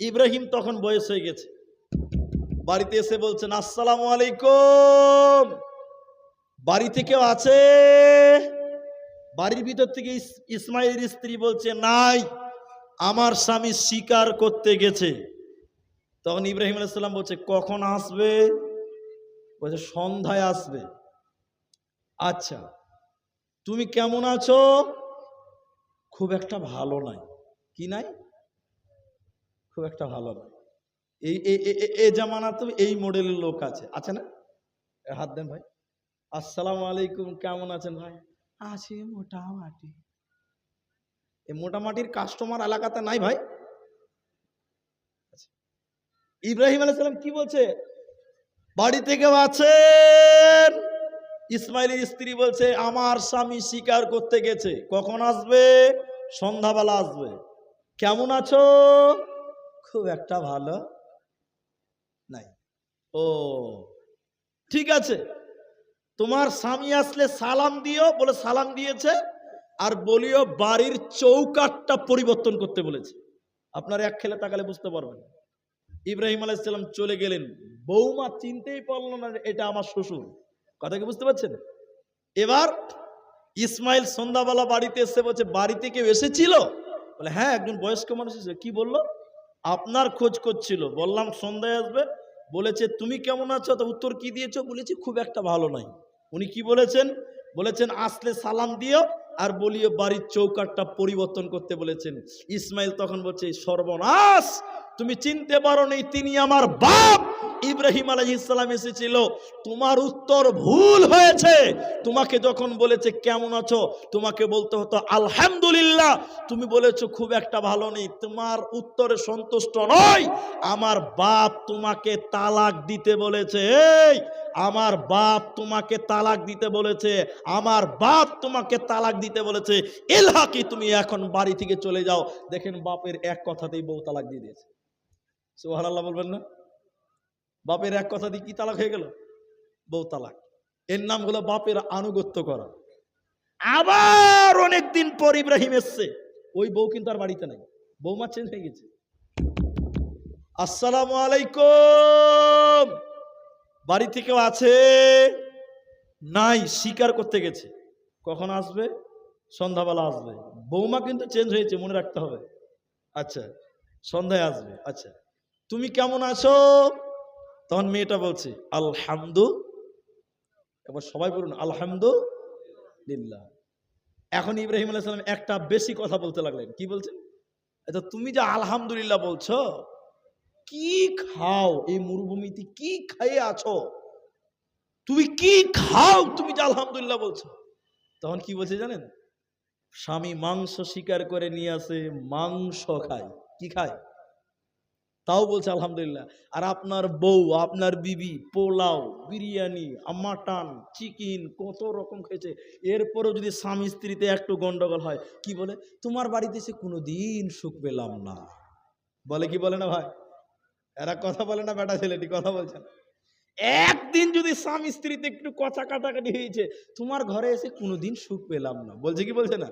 ইব্রাহিম তখন বয়স হয়ে গেছে, বাড়িতে এসে বলছেন আসসালামু আলাইকুম, বাড়িতে কেউ আছে? বাড়ির ভিতর থেকে ইসমাইলের স্ত্রী বলছে নাই, আমার স্বামী শিকার করতে গেছে। তখন ইব্রাহিম আলাইহিস সালাম বলছে কখন আসবে? বলছে সন্ধ্যায় আসবে। আচ্ছা, তুমি কেমন আছো? খুব একটা ভালো নাই। কি নাই? খুব একটা ভালো নাই। এই জামানা তো এই মডেলের লোক আছে না? হাত দেন ভাই। আসসালামু আলাইকুম, কেমন আছেন ভাই? আছি মোটামুটি। এই মোটামুটির কাস্টমার এলাকাতে নাই ভাই। ইব্রাহিম আলাইহিস সালাম কি বলছে? বাড়িতে কেউ আছেন? ইসমাইলের স্ত্রী বলছে আমার স্বামী শিকার করতে গেছে, কখন আসবে? সন্ধ্যাবেলা আসবে। কেমন আছো? খুব একটা ভালো নাই। ও ঠিক আছে, তোমার স্বামী আসলে সালাম দিও। বলে সালাম দিয়েছে। আর বলিও বাড়ির চৌকাঠটা পরিবর্তন করতে বলেছে। আপনার এক খেলে তাকালে বুঝতে পারবেন। ইব্রাহিম আলাইহিস সালাম চলে গেলেন। বৌমা চিনতেই পারলো না এটা আমার শ্বশুর। কথা কি বুঝতে পারছেন? এবার ইসমাইল সন্ধ্যাবেলা বাড়িতে এসে বলছে বাড়িতে কেউ এসেছিল? বলে হ্যাঁ, একজন বয়স্ক মানুষ এসেছে। কি বললো? আপনার খোঁজ করছিল, বললাম সন্ধ্যায় আসবে। বলেছে তুমি কেমন আছো? তো উত্তর কি দিয়েছো? বলেছি খুব একটা ভালো নাই। উনি কি বলেছেন? বলেছেন আসলে সালাম দিও আর বলিও বাড়ির চৌকাঠটা পরিবর্তন করতে বলেছেন। ইসমাইল তখন বলছে সর্বনাশ, তুমি চিনতে পারোনি তিনি আমার বাপ। ইব্রাহিম আলাইহিস সালাম এসেছিল, তোমার উত্তর ভুল হয়েছে। তোমাকে যখন বলেছে কেমন আছো, তোমাকে বলতে হতো আলহামদুলিল্লাহ। তুমি বলেছো খুব একটা ভালো নেই। তোমার উত্তরে সন্তুষ্ট নয়। আমার বাপ তোমাকে তালাক দিতে বলেছে। এই আমার বাপ তোমাকে তালাক দিতে বলেছে। আমার বাপ তোমাকে তালাক দিতে বলেছে। এলহাকি, তুমি এখন বাড়ি থেকে চলে যাও। দেখেন বাপের এক কথাতেই বউ তালাক দিয়ে দিয়েছে। সুবহানাল্লাহ বলবেন না? বাপের এক কথা দিয়ে কি তালাক হয়ে গেল? বউ তালাক। এর নাম হলো বাপের আনুগত্য করা। আবার অনেকদিন পর ইব্রাহিম এসছে, ওই বউ কিন্তু আর বাড়িতে নাই, বৌমা চেঞ্জ হয়ে গেছে। আসসালামু আলাইকুম, বাড়ি থেকেও আছে? নাই, শিকার করতে গেছে। কখন আসবে? সন্ধ্যাবেলা আসবে। বৌমা কিন্তু চেঞ্জ হয়েছে, মনে রাখতে হবে। আচ্ছা, সন্ধ্যায় আসবে। আচ্ছা, তুমি কেমন আছো? তখন মেয়েটা বলছে আলহামদুলিল্লাহ। এবার সবাই বলুন আলহামদুলিল্লাহ। এখন ইব্রাহিম আলাইহিস সালাম একটা বেশি কথা বলতে লাগলেন। কি বলছেন? আচ্ছা, তুমি যে আলহামদুলিল্লাহ বলছো, কি খাও? এই মরুভূমিতে কি খেয়ে আছো? তুমি কি খাও? তুমি যে আলহামদুলিল্লাহ বলছো। তখন কি বলছে জানেন? স্বামী মাংস শিকার করে নিয়ে আসে, মাংস খায়। কি খায়? তাও বলছে আলহামদুলিল্লাহ। আর আপনার বউ, আপনার বিবি পোলাও, বিরিয়ানি, মাটন, চিকেন কত রকম খেয়েছে। এরপরও যদি স্বামী স্ত্রীতে একটু গন্ডগোল হয়, কি বলে? তোমার বাড়িতে এসে কোনোদিন সুখ পেলাম না। বলে কি বলে না ভাই? এরা কথা বলে না? বেটা ছেলেটি কথা বলছেন। একদিন যদি স্বামী স্ত্রীতে একটু কথা কাটাকাটি হয়েছে, তোমার ঘরে এসে কোনোদিন সুখ পেলাম না। বলছে কি বলছে না?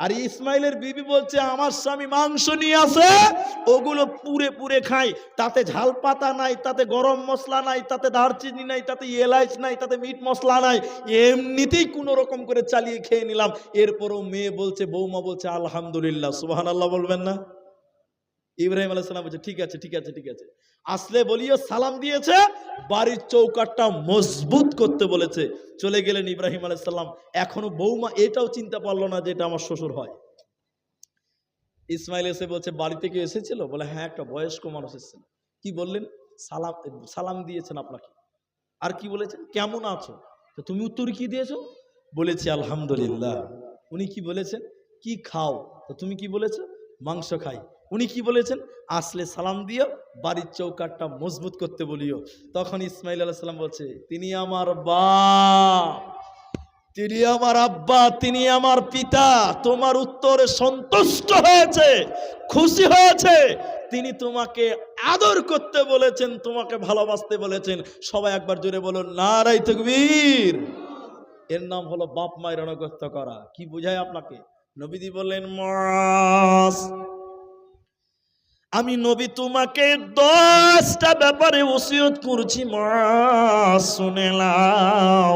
আর ইসমাইলের বিবি বলছে আমার স্বামী মাংস নিয়ে আসে, ওগুলো পুরে পুরে খাই। তাতে ঝাল পাতা নাই, তাতে গরম মশলা নাই, তাতে দারচিনি নাই, তাতে এলাচ নাই, তাতে মিট মশলা নাই। এমনিতেই কোনো রকম করে চালিয়ে খেয়ে নিলাম। এরপরও মেয়ে বলছে, বৌমা বলছে আলহামদুলিল্লাহ। সুবহানাল্লাহ বলবেন না? ইব্রাহিম আলাইহিস সালাম বলছে ঠিক আছে ঠিক আছে ঠিক আছে, আসলে বলিও সালাম দিয়েছে, বাড়ির চৌকাঠটা মজবুত করতে বলেছে। চলে গেলেন ইব্রাহিম আলাইহিস সালাম। এখনো বৌমা এটাও চিন্তা পারলো না যে এটা আমার শ্বশুর হয়। ইসমাইল এসে বলছে বাড়িতে কেউ এসেছিল? বলে হ্যাঁ, একটা বয়স্ক মানুষ এসেছিল। কি বললেন? সালাম সালাম দিয়েছেন আপনাকে। আর কি বলেছেন? কেমন আছো? তো তুমি উত্তর কি দিয়েছো? বলেছি আলহামদুলিল্লাহ। উনি কি বলেছেন? কি খাও? তো তুমি কি বলেছো? মাংস খাই। উনি কি বলেছেন? আসলে সালাম দিও, বাড়ির চৌকাঠটা মজবুত করতে বলিও। তখন ইসমাইল আলাইহিস সালাম বলছে তিনি আমার বাপ, তিনি আমার আব্বা, তিনি আমার পিতা। তোমার উত্তরে সন্তুষ্ট হয়েছে, খুশি হয়েছে। তিনি তোমাকে আদর করতে বলেছেন, তোমাকে ভালোবাসতে বলেছেন। সবাই একবার জোরে বলুন নারায়ে তাকবীর। এর নাম হলো বাপ মায়ের আনুগত্য করা। কি বোঝায় আপনাকে? নবীজি বললেন মাস আমি নবী তোমাকে 10টা ব্যাপারে ওসিয়ত করছি মা, শুনে নাও।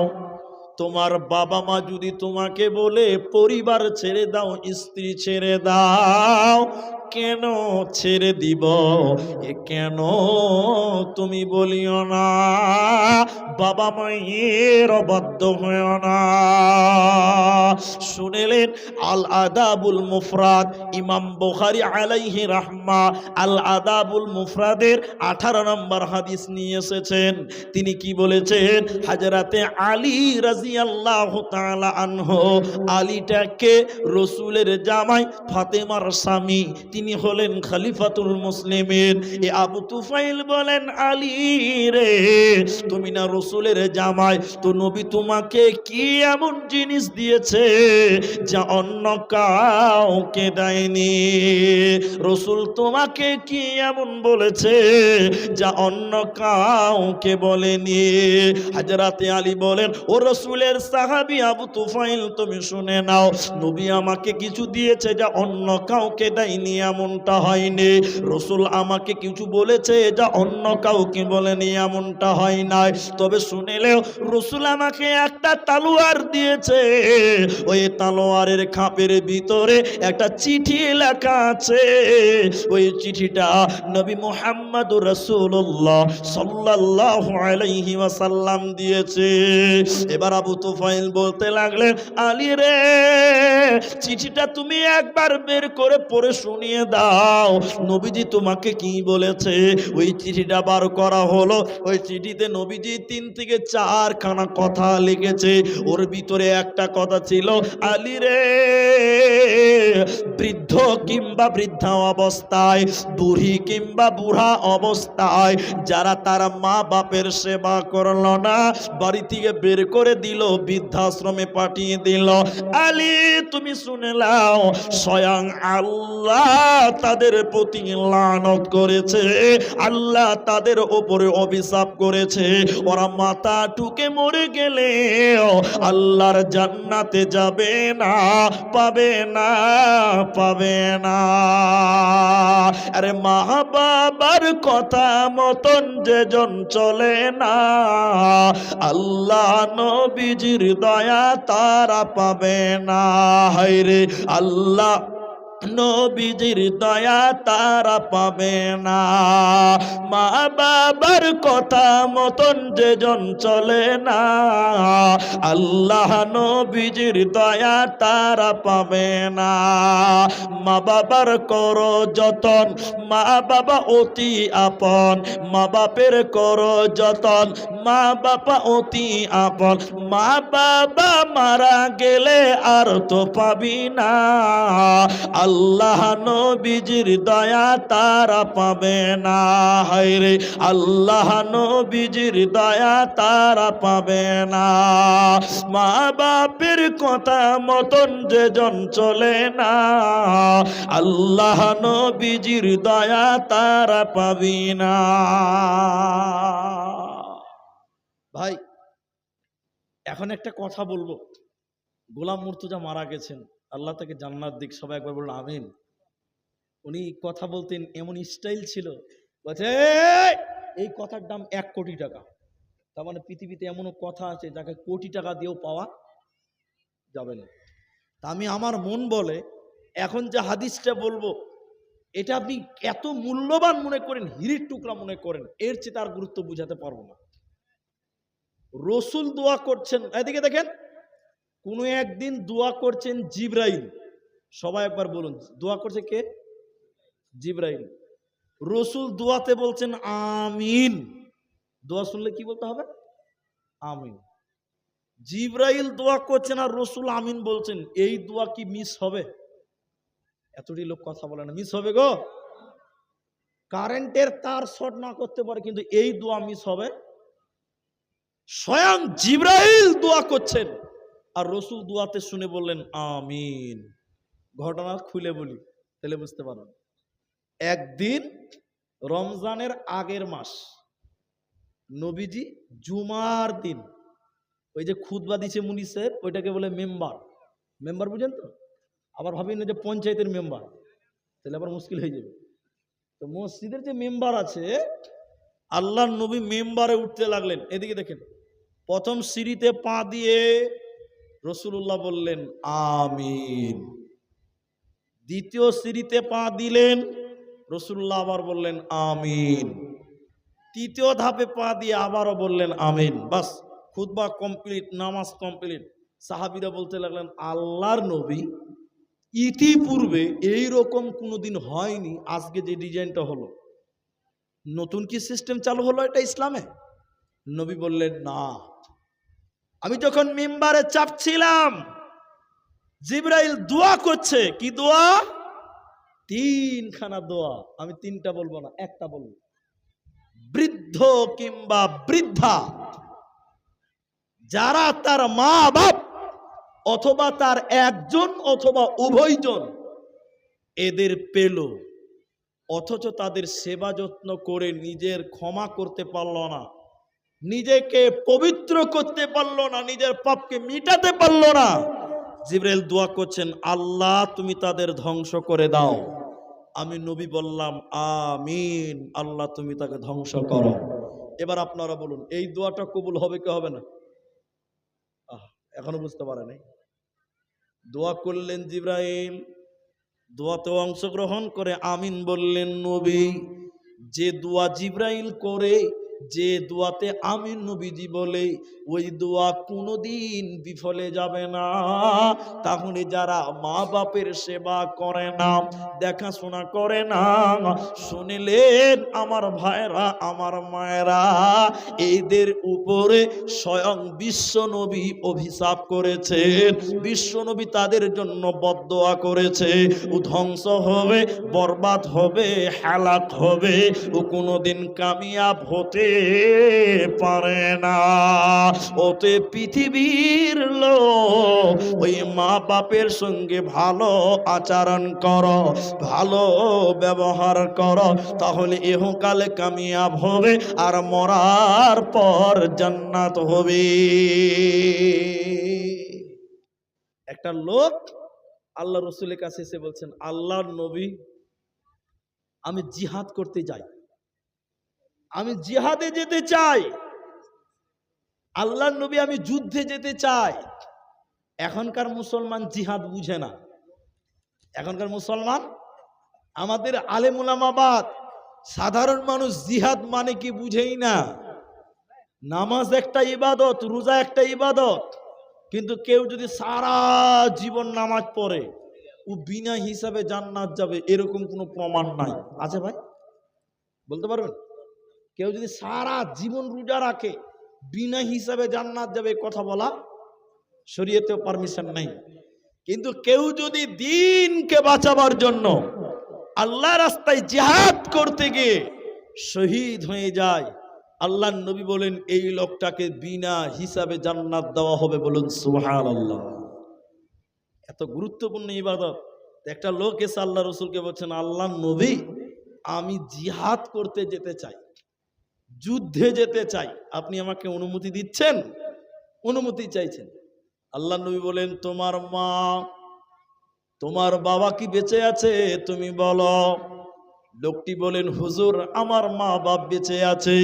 তোমার বাবা মা যদি তোমাকে বলে পরিবার ছেড়ে দাও, স্ত্রী ছেড়ে দাও, কেন ছেড়ে দিব? কেন তুমি বলিও না বাবা মায়ের অবাধ্য হয়েও না। শুনেলেন আল আদাবুল মুফরাদ, ইমাম বুখারী আলাইহি রাহমা আল আদাবুল মুফরাদের 18 নম্বর হাদিস নিয়ে এসেছেন। তিনি কি বলেছেন? হযরতে আলী রাদিয়াল্লাহু তাআলা আনহু, আলীটাকে রাসূলের জামাই, ফাতেমার স্বামী, তিনি হলেন খলিফাতুল মুসলিমিন। এ আবু তুফাইল বলেন, আলী রে, তুমি না রাসূলের জামাই, তো নবী তোমাকে কি এমন জিনিস দিয়েছে যা অন্য কাউকে দেয়নি? রাসূল তোমাকে কি এমন বলেছে যা অন্য কাউকে বলেনি? হযরতে আলী বলেন, ও রাসূলের সাহাবী আবু তুফাইল, তুমি শুনে নাও, নবী আমাকে কিছু দিয়েছে যা অন্য কাউকে দেয়নি, এমনটা হয়নি। রাসূল আমাকে কিছু বলেছে যা অন্য কাউকে বলেনি, এমনটা হয় নাই। তবে শুনেলেও রাসূল আমাকে একটা তালোয়ার দিয়েছে, ওই তালোয়ারের খাপের ভিতরে একটা চিঠি লেখা আছে। ওই চিঠিটা নবী মুহাম্মদুর রাসূলুল্লাহ সাল্লাল্লাহু আলাইহি ওয়াসাল্লাম দিয়েছে। এবার আবু তুফাইল বলতে লাগলেন, আলী রে, চিঠিটা তুমি একবার বের করে পড়ে শুনিয়ে দাও, নবীজি তোমাকে কি বলেছে। ওই চিঠিটা বার করা হলো। ওই চিঠিতে নবীজি 3 থেকে 4 খানা কথা লিখেছে। ওর ভিতরে একটা কথা ছিল, আলী রে, বৃদ্ধ কিংবা বৃদ্ধা অবস্থায়, বুড়ি কিংবা বুড়া অবস্থায় যারা তার মা বাপের সেবা করলো না, বাড়ি থেকে বের করে দিল, বৃদ্ধাশ্রমে পাঠিয়ে দিল, আলী তুমি শুনে নাও, স্বয়ং আল্লাহ তাদের প্রতি লানত করেছে, আল্লাহ তাদের উপরে অভিশাপ করেছে। ওরা মাথা ঠুকে মরে গেলে আল্লাহর জান্নাতে যাবে না, পাবে না, পাবে না। আরে মা বাবার কথা মতন যেজন চলে না, আল্লাহ নবীজির দয়া তারা পাবে না। হায়রে আল্লাহ নবীজির দয়া তারা পাবে না। মা বাবার কথা মতন যেজন চলে না, আল্লাহ নবীজির দয়া তারা পাবে না। মা বাবার করো যতন, মা বাবা অতি আপন, মা বাপের করো যতন, মা বাবা অতি আপন। মা বাবা মারা গেলে আর তো পাবি না, আল্লাহ নবীজির দয়া তারা পাবে না। হায়রে আল্লাহ নবীজির দয়া তারা পাবে না। মা বাপের কথা মতন যেজন চলে না, আল্লাহ নবীজির দয়া তারা পাবি না। ভাই, এখন একটা কথা বলবো। গোলাম মুর্তজা মারা গেছেন, আল্লাহ তাকে জান্নাত দিক, সবাই একবার বলল আমিন। উনি কথা বলতেন, এমন স্টাইল ছিল, বলছে এই কথার দাম 1 কোটি টাকা। তার মানে পৃথিবীতে এমনও কথা আছে যাকে কোটি টাকা দিয়েও পাওয়া যাবে না। তা আমি, আমার মন বলে, এখন যে হাদিসটা বলবো, এটা আপনি এত মূল্যবান মনে করেন, হিরির টুকরা মনে করেন, এর চেয়ে তার গুরুত্ব বুঝাতে পারবো না। রসুল দোয়া করছেন, এদিকে দেখেন, কোন একদিন দোয়া করছেন জিবরাইল। সবাই একবার বলুন, দোয়া করছে কে? জিবরাইল। রসুল দোয়াতে বলছেন আমিন। দোয়া শুনলে কি বলতে হবে? আমিন। জিবরাইল দোয়া করছেন আর রসুল আমিন বলছেন, এই দোয়া কি মিস হবে? এতটি লোক কথা বলে না, মিস হবে গো? কারেন্টের তার শর্ট না করতে পারে, কিন্তু এই দোয়া মিস হবে? স্বয়ং জিবরাইল দোয়া করছেন আর রসুল দোয়াতে শুনে বললেন আমিন। ঘটনা খুলে বলি, তাহলে বুঝতে পারবেন। একদিন রমজানের আগের মাস, নবীজি জুমার দিন, ওই যে খুতবা দিছে মুনি সাহেব, ওইটাকে বলে মেম্বার। মেম্বার বুঝেন তো? আবার ভাবেন না যে পঞ্চায়েতের মেম্বার, তাহলে আবার মুশকিল হয়ে যাবে। তো তো মসজিদের যে মেম্বার আছে, আল্লাহর নবী মেম্বারে উঠতে লাগলেন। এদিকে দেখেন, প্রথম সিঁড়িতে পা দিয়ে রাসূলুল্লাহ বললেন আমিন। দ্বিতীয় সিঁড়িতে পা দিলেন, রাসূলুল্লাহ আবার বললেন আমিন। তৃতীয় ধাপে পা দিয়ে আবারও বললেন আমিন। বাস, খুতবা কমপ্লিট, নামাজ কমপ্লিট। সাহাবীরা বলতে লাগলেন আল্লাহর নবী, ইতিপূর্বে এইরকম কোনোদিন হয়নি, আজকে যে ডিজাইনটা হলো, নতুন কি সিস্টেম চালু হলো এটা ইসলামে? নবী বললেন না। আমি যখন মিম্বারে চাপছিলাম, জিবরাইল দোয়া করছে। কি দোয়া? তিনখানা দোয়া। আমি তিনটা বলবো না, একটা বলবো। বৃদ্ধ কিংবা বৃদ্ধা যারা তার মা বাপ অথবা তার একজন অথবা উভয়জন এদের পেল, অথচ তাদের সেবা যত্ন করে নিজের ক্ষমা করতে পারল না, নিজেকে পবিত্র করতে পারল না, নিজের পাপকে মিটাতে পারল না, জিবরাইল দোয়া করছেন আল্লাহ তুমি তাদের ধ্বংস করে দাও। আমি নবী বললাম আমিন, আল্লাহ তুমি তাকে ধ্বংস করো। এবার আপনারা বলুন, এই দোয়াটা কবুল হবে কি হবে না? এখনো বুঝতে পারে নাই। দোয়া করলেন জিবরাইল, দোয়াতে অংশগ্রহণ করে আমিন বললেন নবী। যে দোয়া জিবরাইল করে, যে দোয়াতে আমিন নবীজি বলে, ওই দোয়া কোনোদিন বিফলে যাবে না। তাহলে যারা মা বাপের সেবা করে না, দেখাশোনা করে না, শুনলেন আমার ভাইরা, আমার মায়েরা, এদের উপরে স্বয়ং বিশ্বনবী অভিশাপ করেছেন। বিশ্বনবী তাদের জন্য বদদোয়া করেছে, ও ধ্বংস হবে, বরবাদ হবে, হালাক হবে, ও কোনোদিন কামিয়াব হতে পারে না। ওতে পৃথিবীর লোক, ওই মা বাপের সঙ্গে ভালো আচরণ করো, ভালো ব্যবহার করো, তাহলে ইহকালে কামিয়াব হবে আর মরার পর জান্নাত হবে। একটা লোক আল্লাহ রসুলের কাছে এসে বলছেন আল্লাহর নবী, আমি জিহাদ করতে যাই, আমি জিহাদে যেতে চাই। আল্লাহর নবী আমি যুদ্ধে যেতে চাই। এখনকার মুসলমান জিহাদ বুঝে না। এখনকার মুসলমান, আমাদের আলেম উলামাবাদ, সাধারণ মানুষ জিহাদ মানে কি বুঝেই না। নামাজ একটা ইবাদত, রোজা একটা ইবাদত, কিন্তু কেউ যদি সারা জীবন নামাজ পড়ে ও বিনা হিসাবে জান্নাত যাবে, এরকম কোনো প্রমাণ নাই। আছে ভাই? বলতে পারবেন? কেউ যদি সারা জীবন রোজা রাখে বিনা হিসাবে জান্নাত যাবে, কথা বলা শরীয়তে পারমিশন নাই। কিন্তু কেউ যদি দ্বীনকে বাঁচাবার জন্য আল্লাহর রাস্তায় জিহাদ করতে গিয়ে শহীদ হয়ে যায়, আল্লাহর নবী বলেন এই লোকটাকে বিনা হিসাবে জান্নাত দেওয়া হবে। বলুন সুবহানাল্লাহ। এত গুরুত্বপূর্ণ ইবাদত। একটা লোক এসে আল্লাহ রসুলকে বলছেন আল্লাহর নবী আমি জিহাদ করতে যেতে চাই, যুদ্ধে যেতে চাই, আপনি আমাকে অনুমতি দিচ্ছেন? অনুমতি চাইছেন। আল্লাহ নবী বলেন তোমার মা, তোমার বাবা কি বেঁচে আছে? তুমি বলো। লোকটি বলেন হুজুর আমার মা বাপ বেঁচে আছে।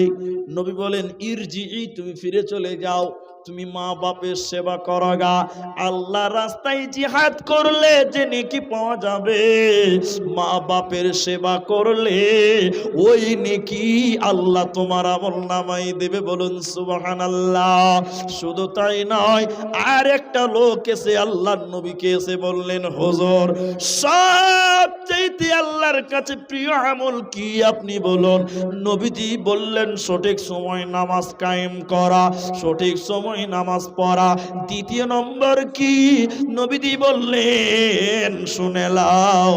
নবী বলেন ইরজি, তুমি ফিরে চলে যাও, তুমি মা বাপের সেবা করগা। আল্লাহ রাস্তায় জিহাদ করলে যে নেকি পাওয়া যাবে, মা বাপের সেবা করলে ওই নেকি আল্লাহ তোমার আমলনামায় দেবে। বলুন সুবহানাল্লাহ। শুধু তাই নয়, আর একটা লোক এসে আল্লাহর নবীকে এসে বললেন হুজুর সবচাইতে আল্লাহর কাছে প্রিয় আমল কি আপনি বলুন। নবীজি বললেন সঠিক সময় নামাজ কায়েম করা, সঠিক সময় নামাজ পড়া। দ্বিতীয় নম্বর কি? নবীজি বললেন শুনে লাও,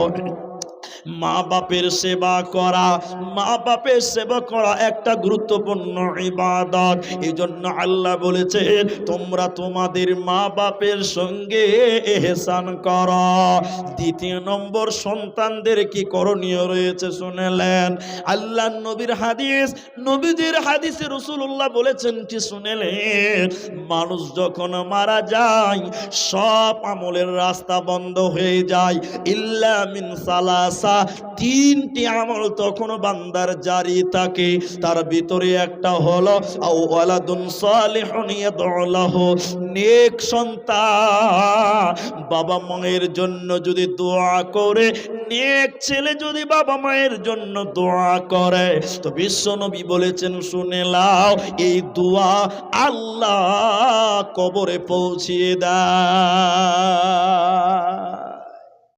মা বাপের সেবা করা। মা বাপের সেবা করা একটা গুরুত্বপূর্ণ ইবাদত। এই জন্য আল্লাহ বলেছেন তোমরা তোমাদের মা বাপের সঙ্গে ইহসান করো। দ্বিতীয় নম্বর, সন্তানদের কি করণীয় রয়েছে শুনেলেন আল্লাহ নবীর হাদিস। নবীজির হাদিসে রাসূলুল্লাহ বলেছেন কি শুনেলেন, মানুষ যখন মারা যায় সব আমলের রাস্তা বন্ধ হয়ে যায়, ইল্লা মিন সালাসা, কথা, তিনটি আমল তখন বান্দার জারি থাকে। তার ভিতরে একটা হলো আও ওয়ালাদুন সালিহুন ইয়াদউ লাহু, নেক সন্তান বাবা মায়ের জন্য যদি দোয়া করে, নেক ছেলে যদি বাবা মায়ের জন্য দোয়া করে, তো বিশ্বনবী বলেছেন শুনে লাও, এই দোয়া আল্লাহ কবরে পৌঁছিয়ে দেয়।